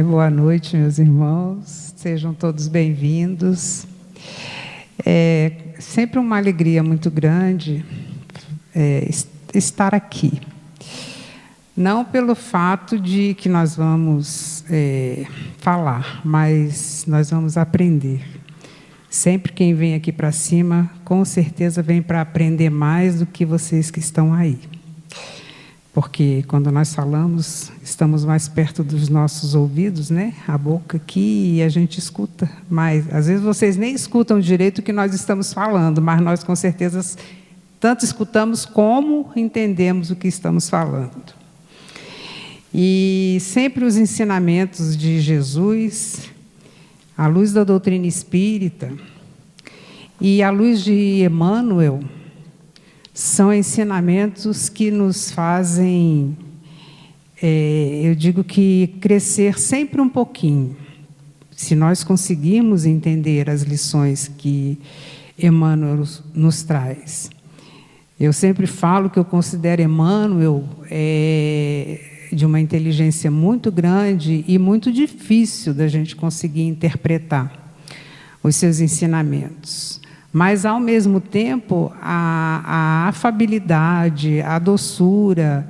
Boa noite, meus irmãos. Sejam todos bem-vindos. É sempre uma alegria muito grande estar aqui. Não pelo fato de que nós vamos falar, mas nós vamos aprender. Sempre quem vem aqui para cima, com certeza vem para aprender mais do que vocês que estão aí. Porque quando nós falamos, estamos mais perto dos nossos ouvidos, né? A boca aqui, e a gente escuta mais. Às vezes vocês nem escutam direito o que nós estamos falando, mas nós com certeza tanto escutamos como entendemos o que estamos falando. E sempre os ensinamentos de Jesus, à luz da doutrina espírita e à luz de Emmanuel, são ensinamentos que nos fazem, eu digo que crescer sempre um pouquinho. Se nós conseguirmos entender as lições que Emmanuel nos traz. Eu sempre falo que eu considero Emmanuel de uma inteligência muito grande e muito difícil da gente conseguir interpretar os seus ensinamentos. Mas, ao mesmo tempo, a afabilidade, a doçura,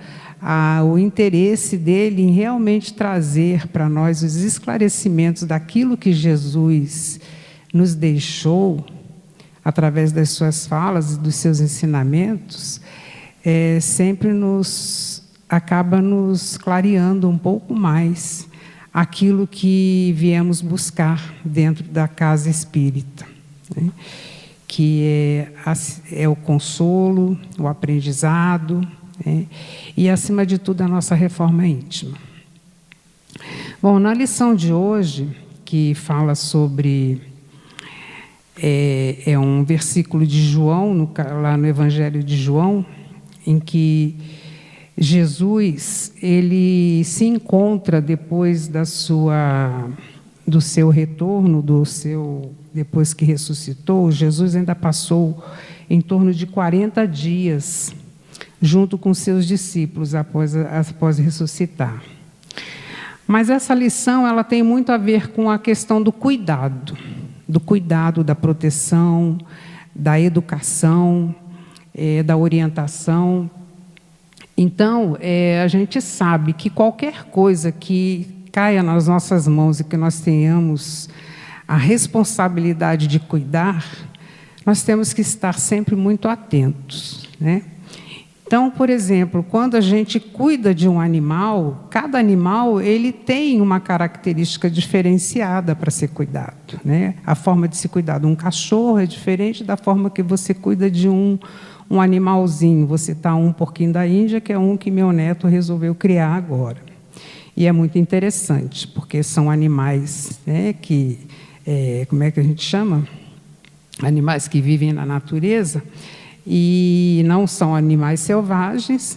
o interesse dele em realmente trazer para nós os esclarecimentos daquilo que Jesus nos deixou, através das suas falas e dos seus ensinamentos, sempre acaba nos clareando um pouco mais aquilo que viemos buscar dentro da casa espírita, né? Que é o consolo, o aprendizado, né? E, acima de tudo, a nossa reforma íntima. Bom, na lição de hoje, que fala sobre... É um versículo de João, lá no Evangelho de João, em que Jesus ele se encontra depois do seu retorno, depois que ressuscitou. Jesus ainda passou em torno de 40 dias junto com seus discípulos após ressuscitar. Mas essa lição ela tem muito a ver com a questão do cuidado, da proteção, da educação, da orientação. Então, a gente sabe que qualquer coisa que caia nas nossas mãos e que nós tenhamos a responsabilidade de cuidar, nós temos que estar sempre muito atentos, né? Então, por exemplo, quando a gente cuida de um animal, cada animal ele tem uma característica diferenciada para ser cuidado, né? A forma de se cuidar de um cachorro é diferente da forma que você cuida de um animalzinho. Vou citar um porquinho da Índia, que é um que meu neto resolveu criar agora. E é muito interessante, porque são animais, né, que, como é que a gente chama? Animais que vivem na natureza, e não são animais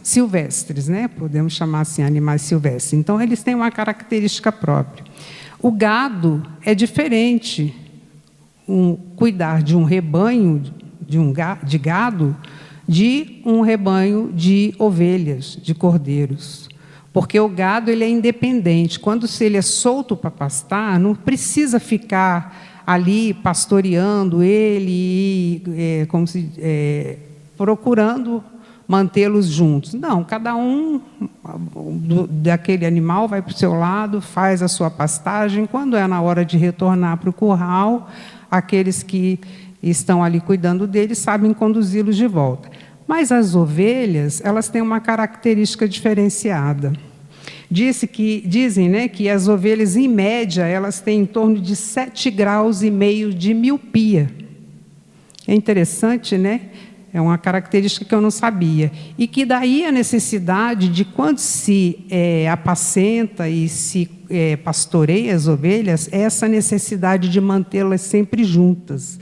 silvestres, né? Podemos chamar assim, animais silvestres. Então, eles têm uma característica própria. O gado é diferente. Cuidar de um rebanho de gado de um rebanho de ovelhas, de cordeiros. Porque o gado ele é independente. Quando ele é solto para pastar, não precisa ficar ali pastoreando ele, procurando mantê-los juntos. Não, cada um daquele animal vai para o seu lado, faz a sua pastagem. Quando é na hora de retornar para o curral, aqueles que estão ali cuidando deles sabem conduzi-los de volta. Mas as ovelhas, elas têm uma característica diferenciada. Dizem, né, que as ovelhas, em média, elas têm em torno de 7,5 graus de miopia. É interessante, né? É uma característica que eu não sabia. E que daí a necessidade de, quando se apacenta e se pastoreia as ovelhas, essa necessidade de mantê-las sempre juntas.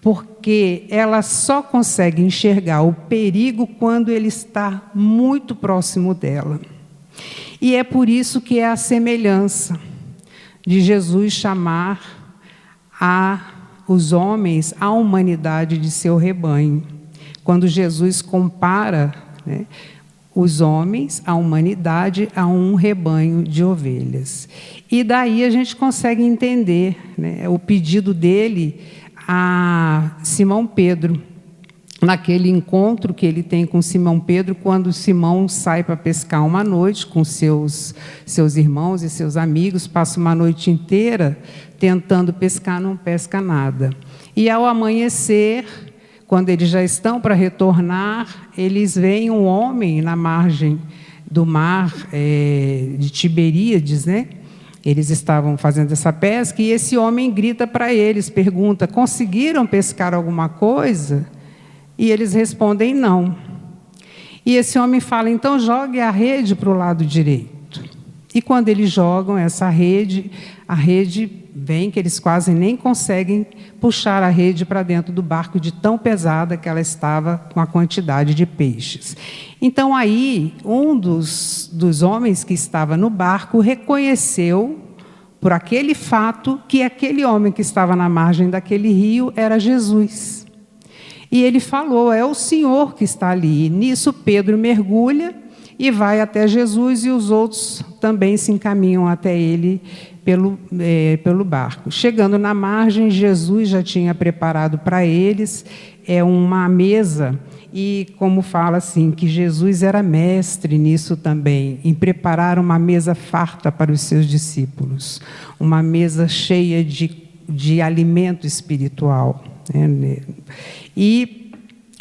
Porque ela só consegue enxergar o perigo quando ele está muito próximo dela. E é por isso que é a semelhança de Jesus chamar os homens, a humanidade de seu rebanho. Quando Jesus compara, né, os homens, a humanidade, a um rebanho de ovelhas. E daí a gente consegue entender, né, o pedido dele a Simão Pedro, naquele encontro que ele tem com Simão Pedro, quando Simão sai para pescar uma noite com seus irmãos e seus amigos, passa uma noite inteira tentando pescar, não pesca nada. E ao amanhecer, quando eles já estão para retornar, eles veem um homem na margem do mar de Tiberíades, né? Eles estavam fazendo essa pesca e esse homem grita para eles, pergunta: conseguiram pescar alguma coisa? E eles respondem: não. E esse homem fala: então jogue a rede para o lado direito. E quando eles jogam essa rede, a rede vem que eles quase nem conseguem puxar a rede para dentro do barco, de tão pesada que ela estava com a quantidade de peixes. Então aí, um dos homens que estava no barco reconheceu, por aquele fato, que aquele homem que estava na margem daquele rio era Jesus. E ele falou: é o Senhor que está ali. E nisso Pedro mergulha e vai até Jesus, e os outros também se encaminham até ele pelo barco. Chegando na margem, Jesus já tinha preparado para eles uma mesa, e como fala assim, que Jesus era mestre nisso também, em preparar uma mesa farta para os seus discípulos, uma mesa cheia de alimento espiritual, né? E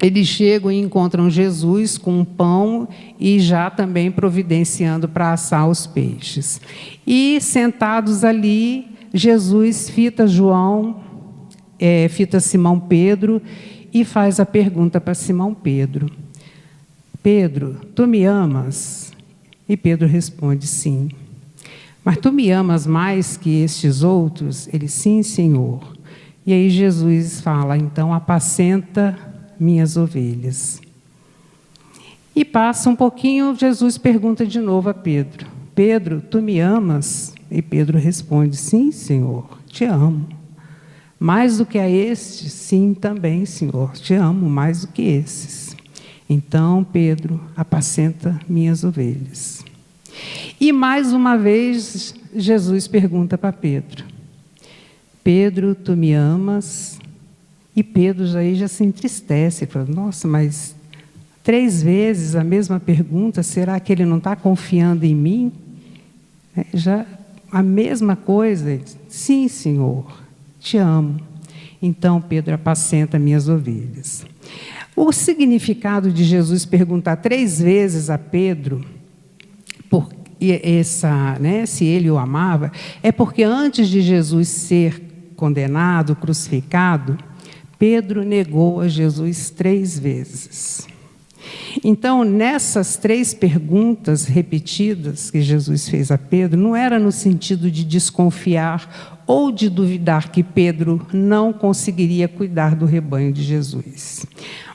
eles chegam e encontram Jesus com um pão e já também providenciando para assar os peixes. E sentados ali, Jesus fita Simão Pedro e faz a pergunta para Simão Pedro: Pedro, tu me amas? E Pedro responde: sim. Mas tu me amas mais que estes outros? Ele: sim, Senhor. E aí Jesus fala: então apacenta minhas ovelhas. E passa um pouquinho, Jesus pergunta de novo a Pedro: Pedro, tu me amas? E Pedro responde: sim, Senhor, te amo. Mais do que a estes? Sim, também, Senhor, te amo mais do que esses. Então, Pedro, apacenta minhas ovelhas. E mais uma vez, Jesus pergunta para Pedro: Pedro, tu me amas? E Pedro já se entristece, fala: nossa, mas 3 vezes a mesma pergunta, será que ele não está confiando em mim? Já a mesma coisa. Sim, Senhor, te amo. Então Pedro apacenta minhas ovelhas. O significado de Jesus perguntar 3 vezes a Pedro se ele o amava, é porque antes de Jesus ser condenado, crucificado, Pedro negou a Jesus 3 vezes. Então, nessas 3 perguntas repetidas que Jesus fez a Pedro, não era no sentido de desconfiar ou de duvidar que Pedro não conseguiria cuidar do rebanho de Jesus,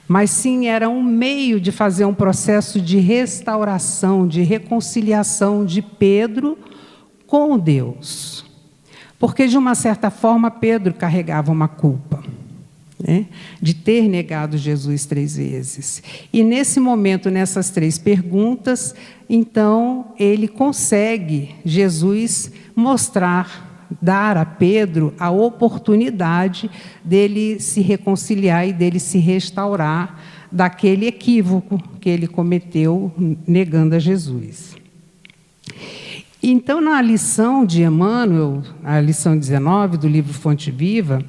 mas sim era um meio de fazer um processo de restauração, de reconciliação de Pedro com Deus. Porque, de uma certa forma, Pedro carregava uma culpa, né, de ter negado Jesus 3 vezes. E nesse momento, nessas 3 perguntas, então, ele consegue, Jesus, dar a Pedro a oportunidade dele se reconciliar e dele se restaurar daquele equívoco que ele cometeu negando a Jesus. Então, na lição de Emmanuel, a lição 19 do livro Fonte Viva,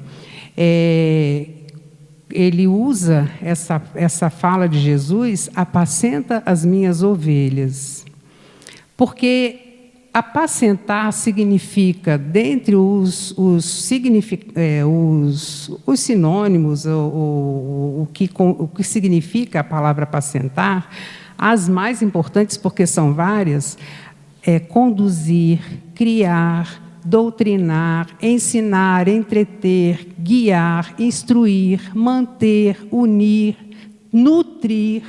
ele usa essa fala de Jesus: apacenta as minhas ovelhas. Porque apacentar significa, dentre os sinônimos, o que significa a palavra apacentar, as mais importantes, porque são várias, conduzir, criar, doutrinar, ensinar, entreter, guiar, instruir, manter, unir, nutrir,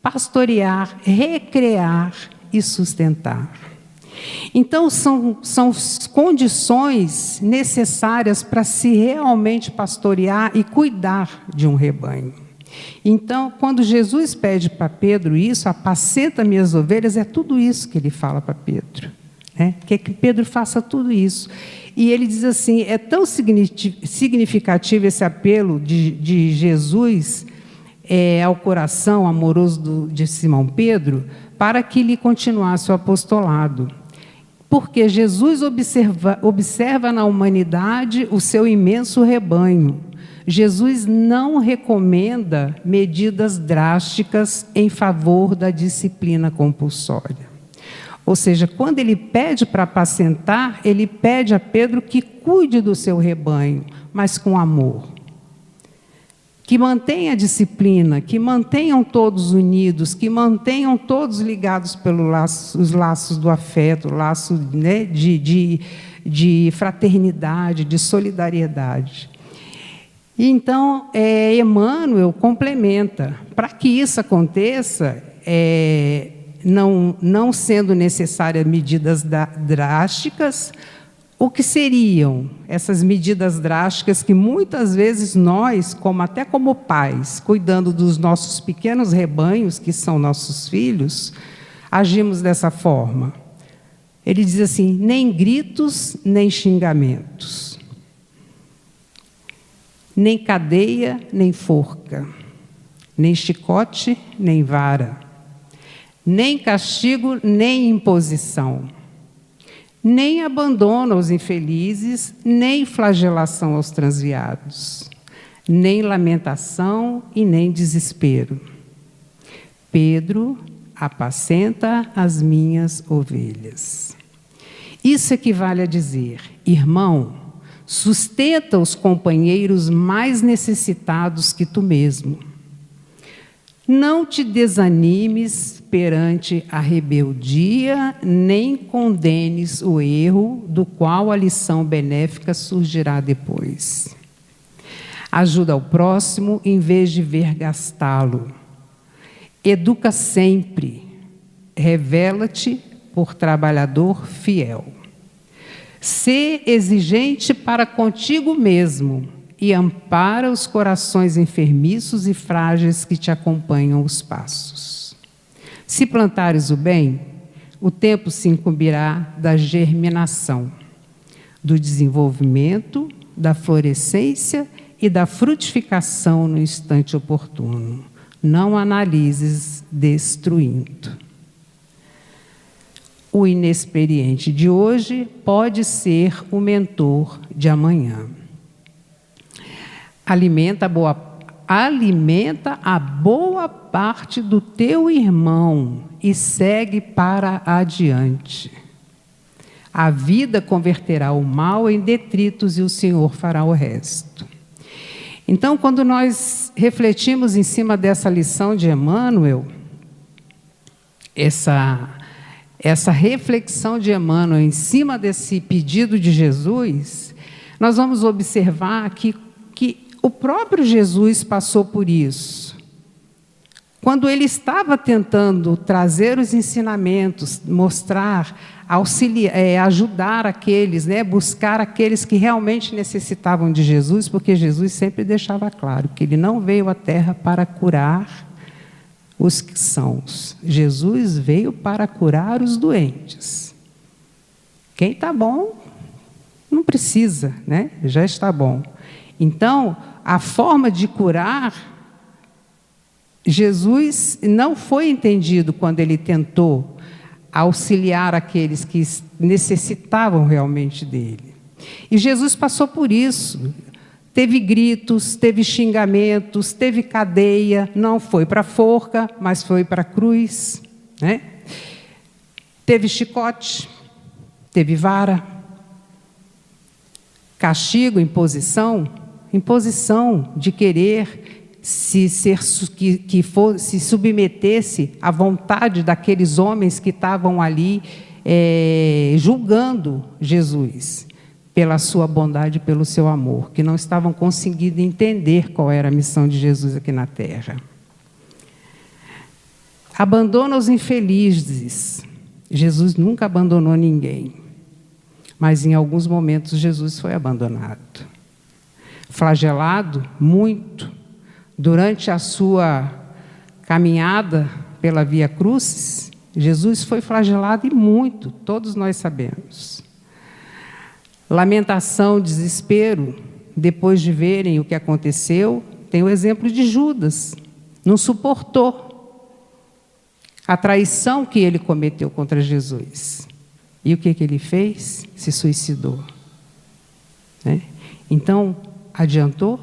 pastorear, recrear e sustentar. Então, são condições necessárias para se realmente pastorear e cuidar de um rebanho. Então, quando Jesus pede para Pedro isso, apacenta minhas ovelhas, é tudo isso que ele fala para Pedro. Quer que Pedro faça tudo isso. E ele diz assim, é tão significativo esse apelo de Jesus ao coração amoroso de Simão Pedro, para que lhe continuasse o apostolado. Porque Jesus observa na humanidade o seu imenso rebanho. Jesus não recomenda medidas drásticas em favor da disciplina compulsória. Ou seja, quando ele pede para apacentar, ele pede a Pedro que cuide do seu rebanho, mas com amor. Que mantenha a disciplina, que mantenham todos unidos, que mantenham todos ligados pelos laços do afeto, laço, né, de fraternidade, de solidariedade. Então, Emmanuel complementa. Para que isso aconteça, não sendo necessárias medidas drásticas, o que seriam essas medidas drásticas que muitas vezes nós, até como pais, cuidando dos nossos pequenos rebanhos, que são nossos filhos, agimos dessa forma? Ele diz assim, nem gritos, nem xingamentos, nem cadeia, nem forca, nem chicote, nem vara, nem castigo, nem imposição, nem abandono aos infelizes, nem flagelação aos transviados, nem lamentação e nem desespero. Pedro apacenta as minhas ovelhas. Isso equivale a dizer, irmão, sustenta os companheiros mais necessitados que tu mesmo. Não te desanimes perante a rebeldia, nem condenes o erro, do qual a lição benéfica surgirá depois. Ajuda ao próximo em vez de vergastá-lo. Educa sempre. Revela-te por trabalhador fiel. Sê exigente para contigo mesmo e ampara os corações enfermiços e frágeis que te acompanham os passos. Se plantares o bem, o tempo se incumbirá da germinação, do desenvolvimento, da florescência e da frutificação no instante oportuno. Não analises destruindo. O inexperiente de hoje pode ser o mentor de amanhã. Alimenta a boa parte do teu irmão e segue para adiante. A vida converterá o mal em detritos e o Senhor fará o resto. Então, quando nós refletimos em cima dessa lição de Emmanuel, essa reflexão de Emmanuel em cima desse pedido de Jesus, nós vamos observar que o próprio Jesus passou por isso. Quando ele estava tentando trazer os ensinamentos, mostrar, auxiliar, ajudar aqueles, buscar aqueles que realmente necessitavam de Jesus, porque Jesus sempre deixava claro que ele não veio à Terra para curar os sãos. Jesus veio para curar os doentes. Quem está bom, não precisa, já está bom. Então, a forma de curar, Jesus não foi entendido quando ele tentou auxiliar aqueles que necessitavam realmente dele. E Jesus passou por isso. Teve gritos, teve xingamentos, teve cadeia, não foi para a forca, mas foi para a cruz. Teve chicote, teve vara, castigo, imposição de querer se submetesse à vontade daqueles homens que estavam ali julgando Jesus pela sua bondade, pelo seu amor, que não estavam conseguindo entender qual era a missão de Jesus aqui na Terra. Abandona os infelizes. Jesus nunca abandonou ninguém, mas em alguns momentos Jesus foi abandonado. Flagelado, muito, Durante a sua caminhada pela Via Crucis, Jesus foi flagelado e muito, todos nós sabemos. Lamentação, desespero, depois de verem o que aconteceu, tem o exemplo de Judas, não suportou a traição que ele cometeu contra Jesus. E o que ele fez? Se suicidou. Né? Então, adiantou?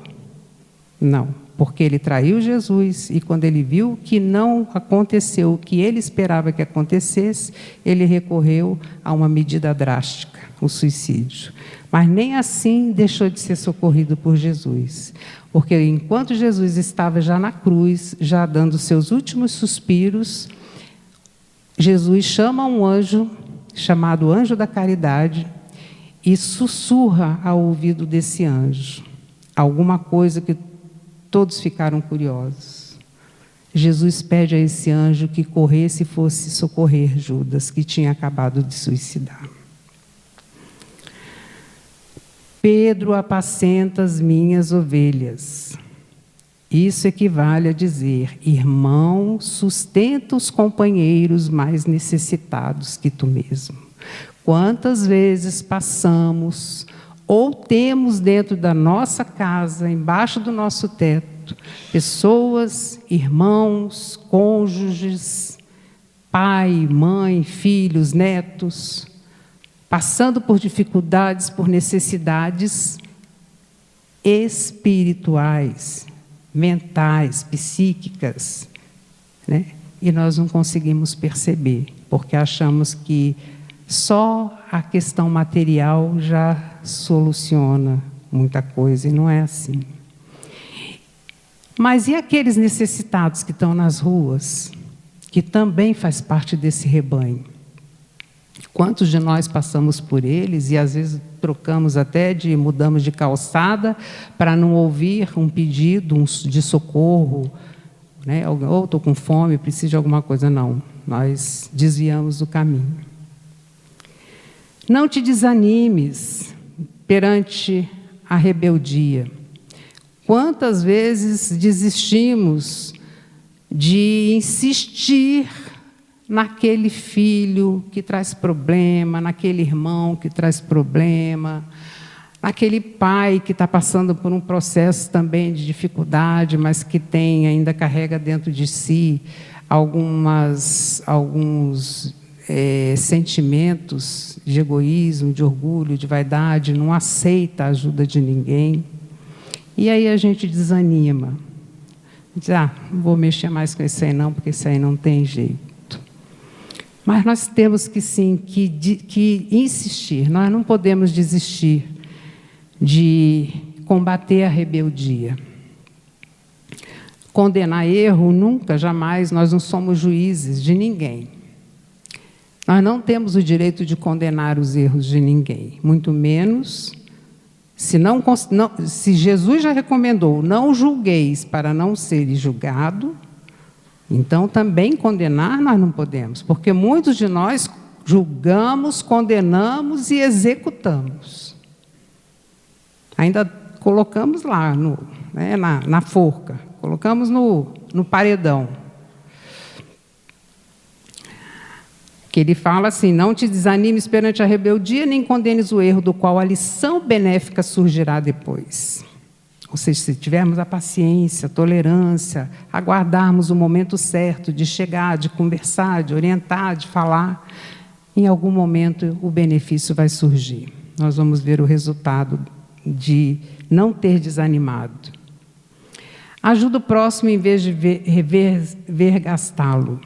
Não, porque ele traiu Jesus e quando ele viu que não aconteceu o que ele esperava que acontecesse, ele recorreu a uma medida drástica, o suicídio. Mas nem assim deixou de ser socorrido por Jesus, porque enquanto Jesus estava já na cruz, já dando seus últimos suspiros, Jesus chama um anjo, chamado Anjo da Caridade, e sussurra ao ouvido desse anjo alguma coisa que todos ficaram curiosos. Jesus pede a esse anjo que corresse e fosse socorrer Judas, que tinha acabado de suicidar. Pedro apacenta as minhas ovelhas. Isso equivale a dizer, irmão, sustenta os companheiros mais necessitados que tu mesmo. Quantas vezes passamos ou temos dentro da nossa casa, embaixo do nosso teto, pessoas, irmãos, cônjuges, pai, mãe, filhos, netos, passando por dificuldades, por necessidades espirituais, mentais, psíquicas, né? E nós não conseguimos perceber, porque achamos que só a questão material já soluciona muita coisa, e não é assim. Mas e aqueles necessitados que estão nas ruas, que também faz parte desse rebanho? Quantos de nós passamos por eles e às vezes mudamos de calçada para não ouvir um pedido de socorro, né? Ou estou com fome, preciso de alguma coisa. Não, nós desviamos do caminho. Não te desanimes perante a rebeldia. Quantas vezes desistimos de insistir naquele filho que traz problema, naquele irmão que traz problema, naquele pai que está passando por um processo também de dificuldade, mas que ainda carrega dentro de si alguns sentimentos de egoísmo, de orgulho, de vaidade, não aceita a ajuda de ninguém. E aí a gente desanima. Diz, não vou mexer mais com isso aí não, porque isso aí não tem jeito. Mas nós temos que sim, que insistir, nós não podemos desistir de combater a rebeldia. Condenar erro, nunca, jamais, nós não somos juízes de ninguém. Nós não temos o direito de condenar os erros de ninguém, muito menos, se Jesus já recomendou, não julgueis para não seres julgado, então também condenar nós não podemos, porque muitos de nós julgamos, condenamos e executamos. Ainda colocamos lá, na forca, colocamos no paredão. Que ele fala assim, não te desanimes perante a rebeldia, nem condenes o erro, do qual a lição benéfica surgirá depois. Ou seja, se tivermos a paciência, a tolerância, aguardarmos o momento certo de chegar, de conversar, de orientar, de falar, em algum momento o benefício vai surgir. Nós vamos ver o resultado de não ter desanimado. Ajuda o próximo em vez de vergastá-lo.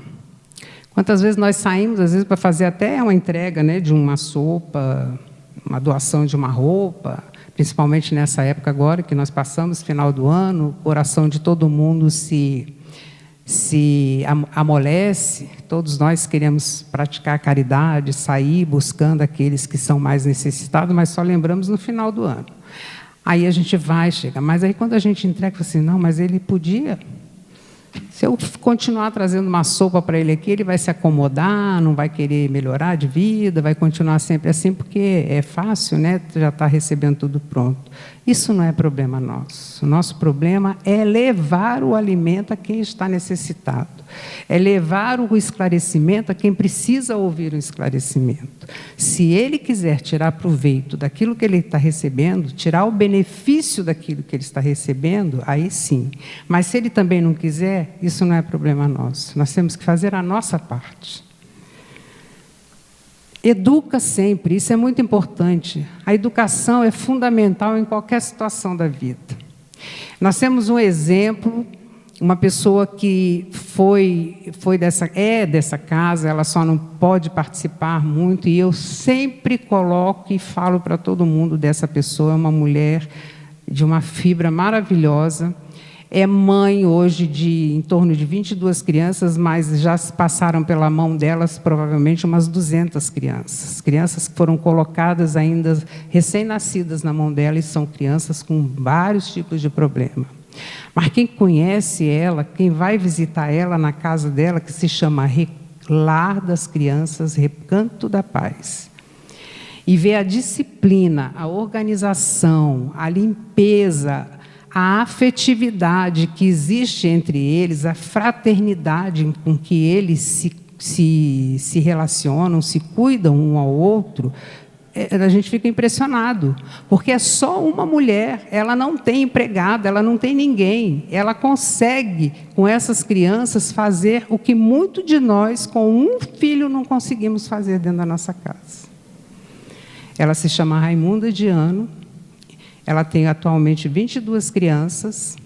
Quantas vezes nós saímos, às vezes, para fazer até uma entrega, né, de uma sopa, uma doação de uma roupa, principalmente nessa época agora, que nós passamos, final do ano, o coração de todo mundo se amolece, todos nós queremos praticar a caridade, sair buscando aqueles que são mais necessitados, mas só lembramos no final do ano. Aí a gente chega, mas aí quando a gente entrega, assim, não, mas ele podia, Se eu continuar trazendo uma sopa para ele aqui, ele vai se acomodar, não vai querer melhorar de vida, vai continuar sempre assim, porque é fácil, né? Já está recebendo tudo pronto. Isso não é problema nosso. O nosso problema é levar o alimento a quem está necessitado. É levar o esclarecimento a quem precisa ouvir o esclarecimento. Se ele quiser tirar proveito daquilo que ele está recebendo, tirar o benefício daquilo que ele está recebendo, aí sim. Mas se ele também não quiser, isso não é problema nosso. Nós temos que fazer a nossa parte. Educa sempre, isso é muito importante. A educação é fundamental em qualquer situação da vida. Nós temos um exemplo, uma pessoa que é dessa casa, ela só não pode participar muito, e eu sempre coloco e falo para todo mundo dessa pessoa, é uma mulher de uma fibra maravilhosa, é mãe hoje de em torno de 22 crianças, mas já passaram pela mão delas provavelmente umas 200 crianças. Crianças que foram colocadas ainda recém-nascidas na mão dela e são crianças com vários tipos de problema. Mas quem conhece ela, quem vai visitar ela na casa dela, que se chama Lar das Crianças, Recanto da Paz, e vê a disciplina, a organização, a limpeza, a afetividade que existe entre eles, a fraternidade com que eles se relacionam, se cuidam um ao outro, a gente fica impressionado, porque é só uma mulher, ela não tem empregada, ela não tem ninguém, ela consegue, com essas crianças, fazer o que muito de nós, com um filho, não conseguimos fazer dentro da nossa casa. Ela se chama Raimunda Diano. Ela tem atualmente 22 crianças.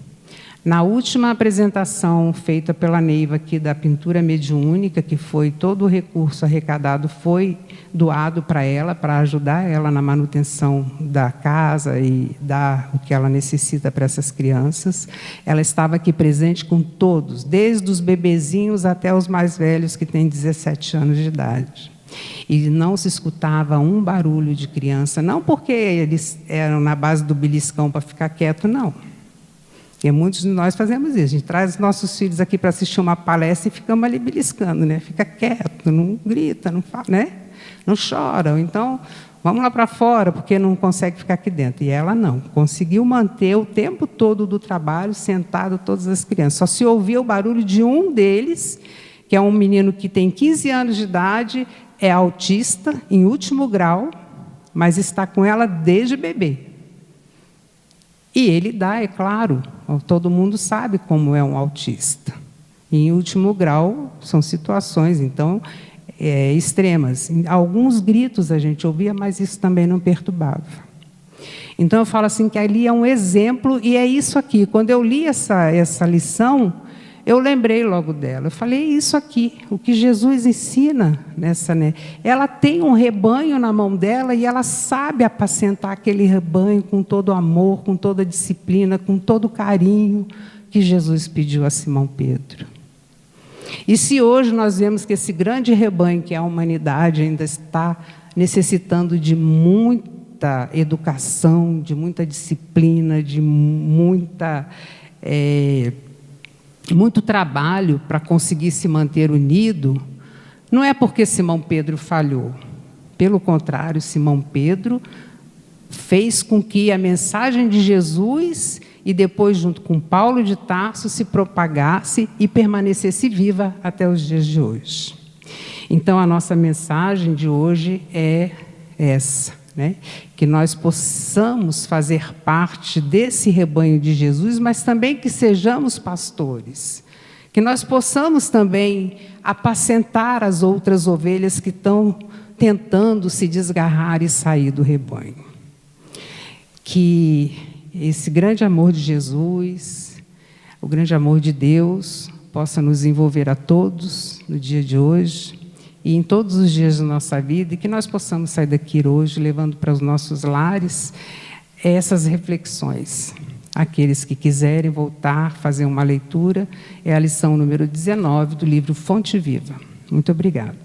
Na última apresentação feita pela Neiva aqui da pintura mediúnica, que foi todo o recurso arrecadado foi doado para ela, para ajudar ela na manutenção da casa e dar o que ela necessita para essas crianças. Ela estava aqui presente com todos, desde os bebezinhos até os mais velhos, que têm 17 anos de idade. E não se escutava um barulho de criança, não porque eles eram na base do beliscão para ficar quieto, não. E muitos de nós fazemos isso, a gente traz nossos filhos aqui para assistir uma palestra e ficamos ali beliscando, né? Fica quieto, não grita, não fala, né? Não chora, então vamos lá para fora, porque não consegue ficar aqui dentro. E ela não, conseguiu manter o tempo todo do trabalho sentado todas as crianças. Só se ouvia o barulho de um deles, que é um menino que tem 15 anos de idade, é autista, em último grau, mas está com ela desde bebê. E ele dá, é claro, todo mundo sabe como é um autista. Em último grau, são situações, então, extremas. Alguns gritos a gente ouvia, mas isso também não perturbava. Então, eu falo assim, que ali é um exemplo, e é isso aqui. Quando eu li essa lição, eu lembrei logo dela. Eu falei, isso aqui, o que Jesus ensina nessa, né? Ela tem um rebanho na mão dela e ela sabe apacentar aquele rebanho com todo o amor, com toda a disciplina, com todo o carinho que Jesus pediu a Simão Pedro. E se hoje nós vemos que esse grande rebanho, que é a humanidade, ainda está necessitando de muita educação, de muita disciplina, de muito trabalho para conseguir se manter unido, não é porque Simão Pedro falhou. Pelo contrário, Simão Pedro fez com que a mensagem de Jesus e depois, junto com Paulo de Tarso, se propagasse e permanecesse viva até os dias de hoje. Então, a nossa mensagem de hoje é essa, né? Que nós possamos fazer parte desse rebanho de Jesus, mas também que sejamos pastores, que nós possamos também apacentar as outras ovelhas que estão tentando se desgarrar e sair do rebanho. Que esse grande amor de Jesus, o grande amor de Deus, possa nos envolver a todos no dia de hoje e em todos os dias da nossa vida, e que nós possamos sair daqui hoje levando para os nossos lares essas reflexões. Aqueles que quiserem voltar, fazer uma leitura, é a lição número 19 do livro Fonte Viva. Muito obrigada.